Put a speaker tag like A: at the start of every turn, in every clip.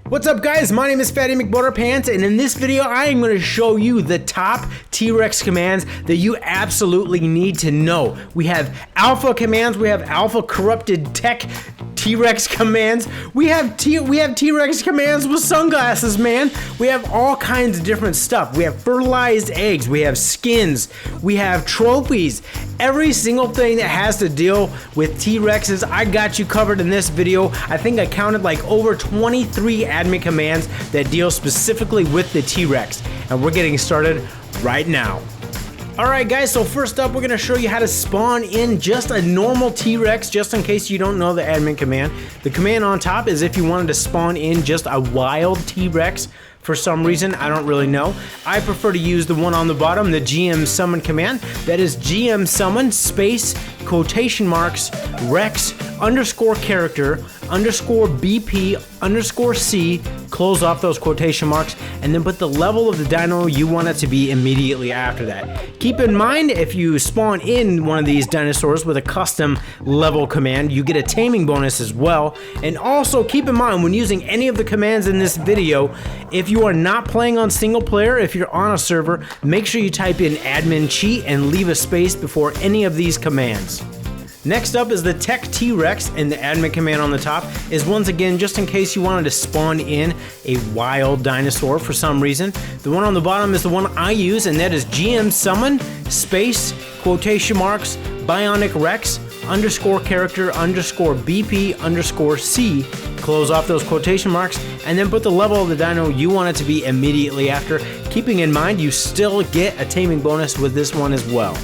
A: What's up guys, my name is Fattymcbutrpnts, and in this video I am going to show you the top T-Rex commands that you absolutely need to know. We have alpha commands, we have alpha corrupted tech T-Rex commands, we have T-Rex commands with sunglasses, man. We have all kinds of different stuff. We have fertilized eggs, we have skins, we have trophies. Every single thing that has to deal with T-Rexes, I got you covered in this video. I think I counted like over 23 admin commands that deal specifically with the T-Rex, and we're getting started right now. Alright guys, so first up we're going to show you how to spawn in just a normal T-Rex, just in case you don't know the admin command. The command on top is if you wanted to spawn in just a wild T-Rex. For some reason, I don't really know. I prefer to use the one on the bottom, the GM summon command. That is GM summon space quotation marks Rex underscore character underscore BP underscore C, close off those quotation marks, and then put the level of the dino you want it to be immediately after that. Keep in mind, if you spawn in one of these dinosaurs with a custom level command, you get a taming bonus as well. And also keep in mind, when using any of the commands in this video, if you are not playing on single player, if you're on a server, make sure you type in admin cheat and leave a space before any of these commands. Next up is the Tech T-Rex, and the admin command on the top is once again just in case you wanted to spawn in a wild dinosaur for some reason. The one on the bottom is the one I use, and that is GM summon space quotation marks bionic Rex underscore character underscore BP underscore C, close off those quotation marks, and then put the level of the dino you want it to be immediately after, keeping in mind you still get a taming bonus with this one as well.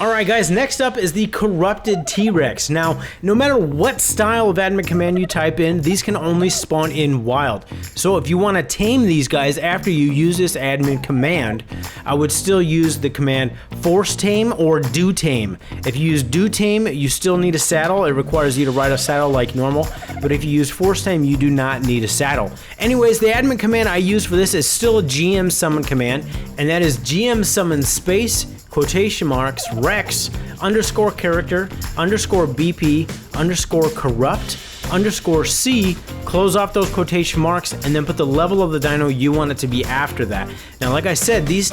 A: Alright guys, next up is the corrupted T-Rex. Now, no matter what style of admin command you type in, these can only spawn in wild. So if you want to tame these guys after you use this admin command, I would still use the command force tame or do tame. If you use do tame, you still need a saddle. It requires you to ride a saddle like normal. But if you use force tame, you do not need a saddle. Anyways, the admin command I use for this is still a GM summon command, and that is GM summon space quotation marks Rex underscore character underscore BP underscore corrupt underscore C, close off those quotation marks, and then put the level of the dino you want it to be after that. Now, like I said, these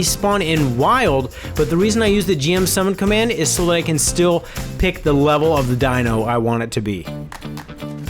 A: spawn in wild, but the reason I use the GM summon command is so that I can still pick the level of the dino I want it to be.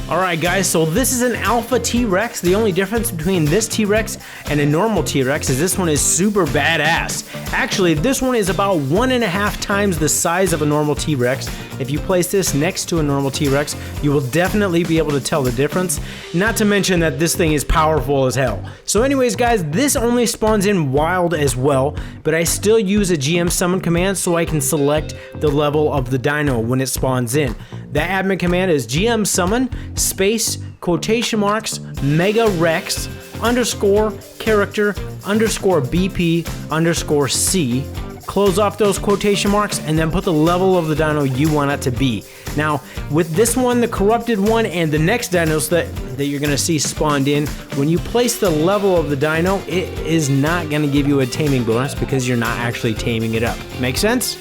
A: Alright guys, so this is an alpha T-Rex. The only difference between this T-Rex and a normal T-Rex is this one is super badass. Actually, this one is about 1.5 times the size of a normal T-Rex. If you place this next to a normal T-Rex, you will definitely be able to tell the difference. Not to mention that this thing is powerful as hell. So anyways guys, this only spawns in wild as well, but I still use a GM summon command so I can select the level of the dino when it spawns in. That admin command is GM summon space quotation marks mega Rex underscore character underscore BP underscore C, close off those quotation marks, and then put the level of the dino you want it to be. Now, with this one, the corrupted one, and the next dinos that you're going to see spawned in, when you place the level of the dino, it is not going to give you a taming bonus because you're not actually taming it up. Make sense?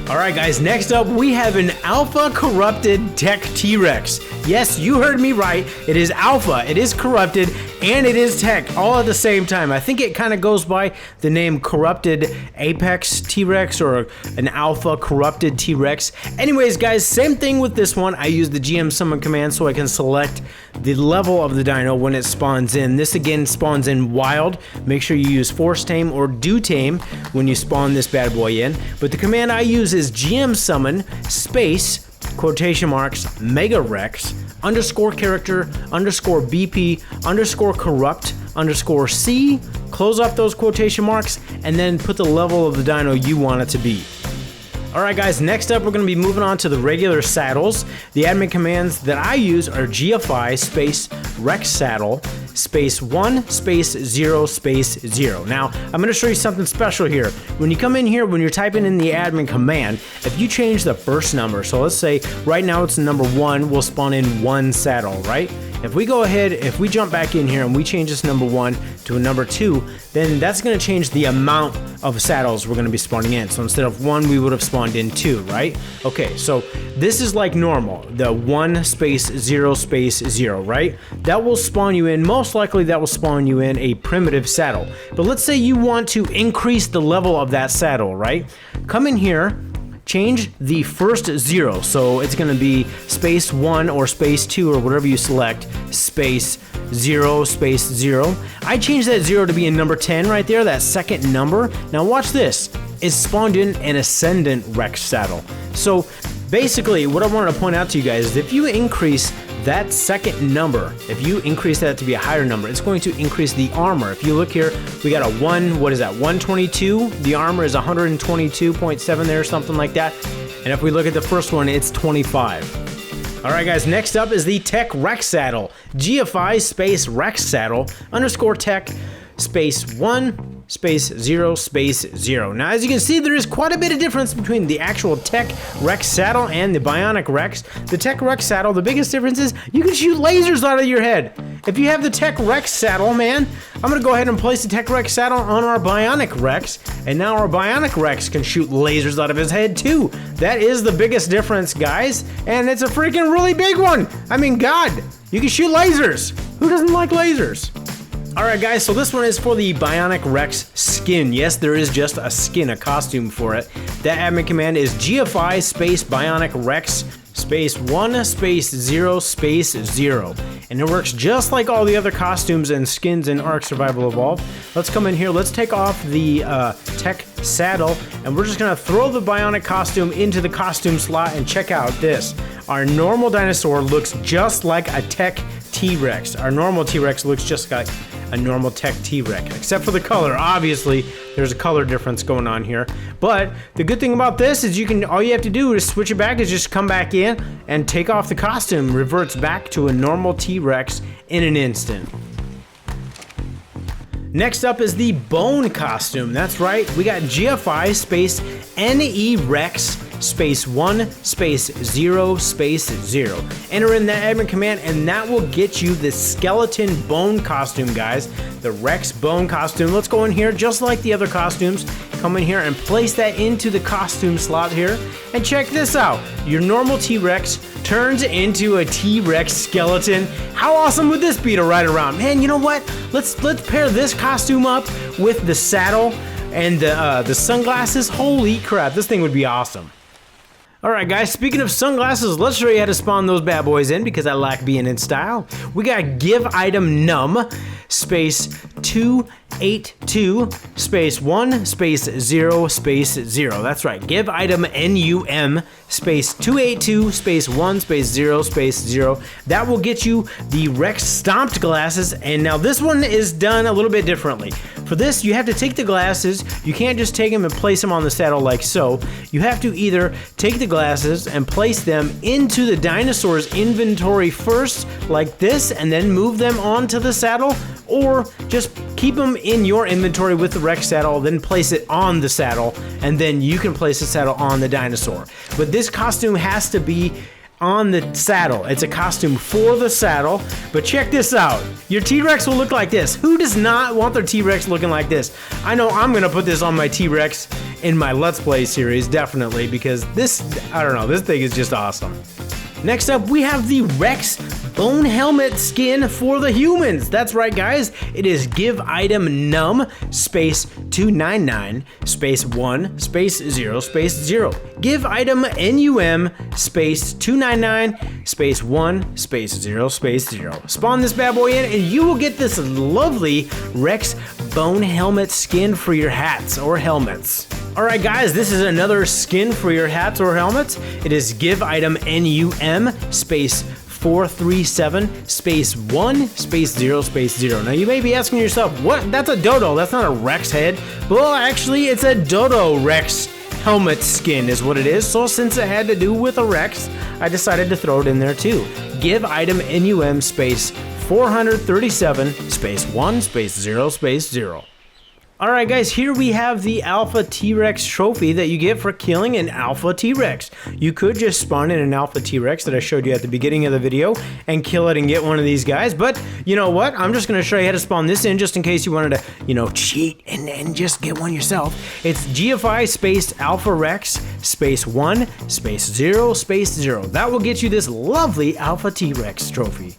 A: Alright guys, next up we have an alpha corrupted tech T-Rex. Yes, you heard me right. It is alpha, it is corrupted, and it is tech all at the same time. I think it kind of goes by the name corrupted apex T-Rex or an alpha corrupted T-Rex. Anyways guys, same thing with this one. I use the GM summon command so I can select the level of the dino when it spawns in. This again spawns in wild. Make sure you use force tame or do tame when you spawn this bad boy in. But the command I use is GM summon space quotation marks mega Rex underscore character underscore BP underscore corrupt underscore C, close off those quotation marks, and then put the level of the dino you want it to be. Alright guys, next up we're going to be moving on to the regular saddles. The admin commands that I use are GFI space RexSaddle space 1 space 0 space 0. Now, I'm going to show you something special here. When you come in here, when you're typing in the admin command, if you change the first number, so let's say right now it's number 1, we'll spawn in 1 saddle, right? If we go ahead, if we jump back in here and we change this number 1 to a number 2, then that's going to change the amount of saddles we're going to be spawning in. So instead of 1, we would have spawned in 2, right? Okay, so this is like normal, the 1 space 0 space 0, right? That will spawn you in, most likely that will spawn you in a primitive saddle. But let's say you want to increase the level of that saddle, right? Come in here, change the first 0, so it's going to be space 1 or space 2 or whatever you select, space 0 space 0. I changed that 0 to be a number 10 right there, that second number. Now watch this, it's spawned in an ascendant Rex saddle. So basically what I wanted to point out to you guys is if you increase that second number, if you increase that to be a higher number, it's going to increase the armor. If you look here, we got a 1, what is that, 122? The armor is 122.7 there, something like that. And if we look at the first one, it's 25. All right, guys, next up is the Tech RexSaddle. GFI space RexSaddle underscore tech space 1 space 0 space 0. Now, as you can see, there is quite a bit of difference between the actual Tech RexSaddle and the Bionic Rex. The Tech RexSaddle, the biggest difference is you can shoot lasers out of your head. If you have the Tech RexSaddle, man, I'm gonna go ahead and place the Tech RexSaddle on our Bionic Rex, and now our Bionic Rex can shoot lasers out of his head too. That is the biggest difference, guys, and it's a freaking really big one. I mean, God, you can shoot lasers. Who doesn't like lasers? Alright guys, so this one is for the Bionic Rex skin. Yes, there is just a skin, a costume for it. That admin command is GFI space Bionic Rex space 1 space 0 space 0. And it works just like all the other costumes and skins in Ark Survival Evolved. Let's come in here, let's take off the Tech Saddle, and we're just gonna throw the Bionic costume into the costume slot and check out this. Our normal dinosaur looks just like a Tech T-Rex. Our normal T-Rex looks just like a normal Tech T-Rex, except for the color. Obviously, there's a color difference going on here. But the good thing about this is all you have to do is switch it back, is just come back in and take off the costume. Reverts back to a normal T-Rex in an instant. Next up is the Bone costume. That's right, we got GFI space NE Rex space 1 space 0 space 0. Enter in that admin command and that will get you the skeleton bone costume, guys. The Rex bone costume. Let's go in here just like the other costumes. Come in here and place that into the costume slot here. And check this out. Your normal T-Rex turns into a T-Rex skeleton. How awesome would this be to ride around? Man, you know what? Let's pair this costume up with the saddle and the sunglasses. Holy crap, this thing would be awesome. Alright guys, speaking of sunglasses, let's show you how to spawn those bad boys in because I like being in style. We got giveitemnum space 282 space 1 space 0 space 0. That's right, giveitemnum space 282 space 1 space 0 space 0. That will get you the Rex stomped glasses, and now this one is done a little bit differently. For this, you have to take the glasses. You can't just take them and place them on the saddle like so. You have to either take the glasses and place them into the dinosaur's inventory first, like this, and then move them onto the saddle, or just keep them in your inventory with the Rex saddle, then place it on the saddle, and then you can place the saddle on the dinosaur. But this costume has to be on the saddle. It's a costume for the saddle, but check this out. Your T-Rex will look like this. Who does not want their T-Rex looking like this? I know I'm gonna put this on my T-Rex in my Let's Play series, definitely, because this, I don't know, this thing is just awesome. Next up, we have the Rex bone helmet skin for the humans. That's right, guys. It is giveitemnum space 299 space 1 space 0 space 0. Giveitemnum space 299 space 1 space 0 space 0. Spawn this bad boy in and you will get this lovely Rex bone helmet skin for your hats or helmets. Alright guys, this is another skin for your hats or helmets. It is giveitemnum space 437 space 1 space 0 space 0. Now you may be asking yourself, what? That's a dodo, that's not a Rex head. Well, actually it's a dodo Rex helmet skin is what it is. So since it had to do with a Rex, I decided to throw it in there too. Giveitemnum space 437 space 1 space 0 space 0. Alright guys, here we have the Alpha T-Rex trophy that you get for killing an Alpha T-Rex. You could just spawn in an Alpha T-Rex that I showed you at the beginning of the video and kill it and get one of these guys, but you know what? I'm just going to show you how to spawn this in just in case you wanted to, you know, cheat and just get one yourself. It's GFI space Alpha Rex space 1 space 0 space 0. That will get you this lovely Alpha T-Rex trophy.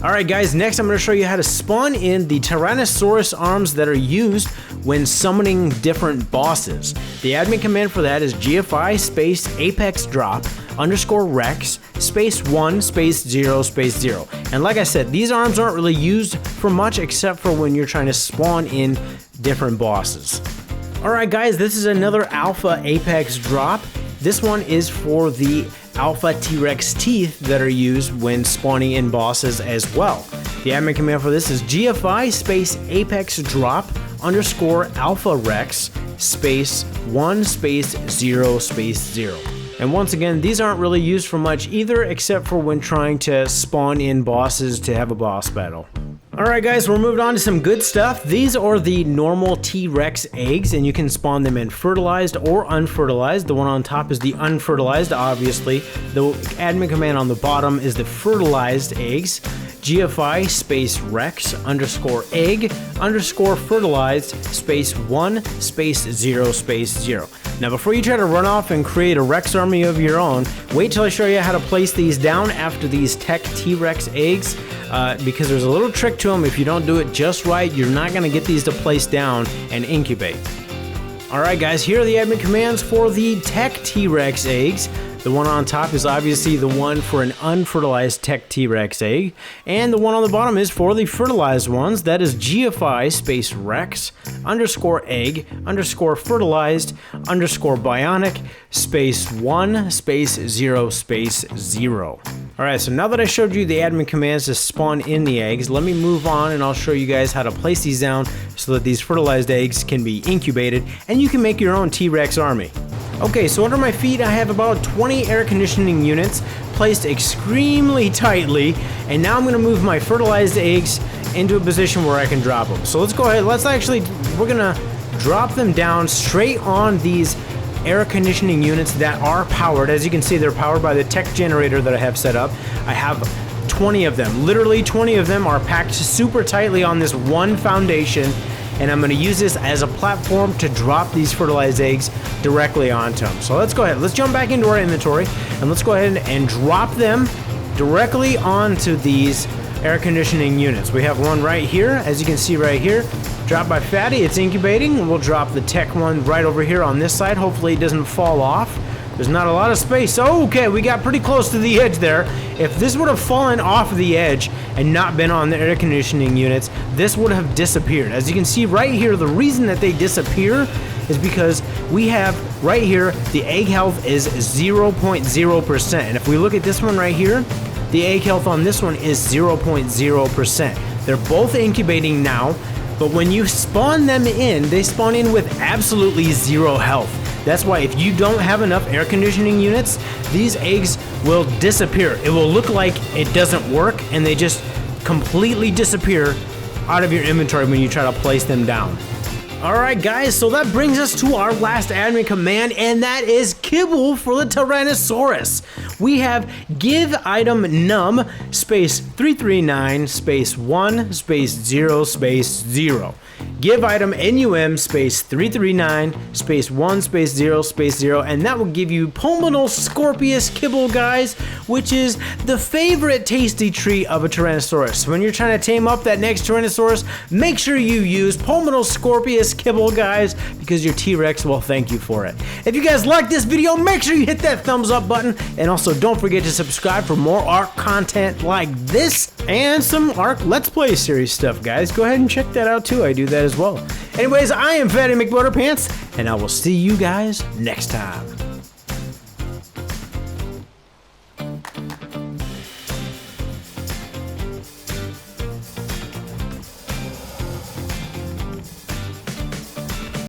A: Alright guys, next I'm going to show you how to spawn in the Tyrannosaurus arms that are used when summoning different bosses. The admin command for that is GFI space apex drop underscore rex space 1 space 0 space 0. And like I said, these arms aren't really used for much except for when you're trying to spawn in different bosses. Alright guys, this is another Alpha Apex drop. This one is for the Alpha T-Rex teeth that are used when spawning in bosses as well. The admin command for this is GFI space apex drop underscore Alpha Rex space 1 space 0 space 0. And once again, these aren't really used for much either except for when trying to spawn in bosses to have a boss battle. Alright guys, we're moving on to some good stuff. These are the normal T-Rex eggs, and you can spawn them in fertilized or unfertilized. The one on top is the unfertilized, obviously. The admin command on the bottom is the fertilized eggs. GFI space rex underscore egg underscore fertilized space 1 space 0 space 0. Now before you try to run off and create a Rex army of your own, wait till I show you how to place these down after these tech T-Rex eggs. Because there's a little trick to them. If you don't do it just right, you're not going to get these to place down and incubate. Alright guys, here are the admin commands for the tech T-Rex eggs. The one on top is obviously the one for an unfertilized tech T-Rex egg, and the one on the bottom is for the fertilized ones. That is GFI space rex underscore egg underscore fertilized underscore bionic space 1 space 0 space 0. Alright, so now that I showed you the admin commands to spawn in the eggs, let me move on and I'll show you guys how to place these down so that these fertilized eggs can be incubated and you can make your own T-Rex army. Okay, so under my feet I have about 20 air conditioning units placed extremely tightly, and now I'm going to move my fertilized eggs into a position where I can drop them. So let's go ahead, we're going to drop them down straight on these air conditioning units that are powered. As you can see, they're powered by the tech generator that I have set up. I have 20 of them. Literally 20 of them are packed super tightly on this one foundation, and I'm going to use this as a platform to drop these fertilized eggs directly onto them. So let's go ahead. Let's jump back into our inventory, and let's go ahead and drop them directly onto these air conditioning units. We have one right here, as you can see right here. Dropped by Fatty, it's incubating. We'll drop the tech one right over here on this side. Hopefully it doesn't fall off. There's not a lot of space. Okay, we got pretty close to the edge there. If this would have fallen off the edge and not been on the air conditioning units, this would have disappeared. As you can see right here, the reason that they disappear is because we have right here, the egg health is 0.0%. And if we look at this one right here, the egg health on this one is 0.0%. They're both incubating now, but when you spawn them in, they spawn in with absolutely 0 health. That's why if you don't have enough air conditioning units, these eggs will disappear. It will look like it doesn't work, and they just completely disappear out of your inventory when you try to place them down. Alright guys, so that brings us to our last admin command, and that is kibble for the Tyrannosaurus. We have giveitemnum space 339 space 1 space 0 space 0. Giveitemnum space 339 space 1 space 0 space 0, and that will give you Pulmonal Scorpius kibble, guys, which is the favorite tasty treat of a Tyrannosaurus. When you're trying to tame up that next Tyrannosaurus, make sure you use Pulmonal Scorpius kibble, guys, because your T-Rex will thank you for it. If you guys like this video, make sure you hit that thumbs up button, and also don't forget to subscribe for more Ark content like this and some Ark Let's Play series stuff, guys. Go ahead and check that out too. I do that as well. Anyways, I am Fattymcbutrpnts, and I will see you guys next time.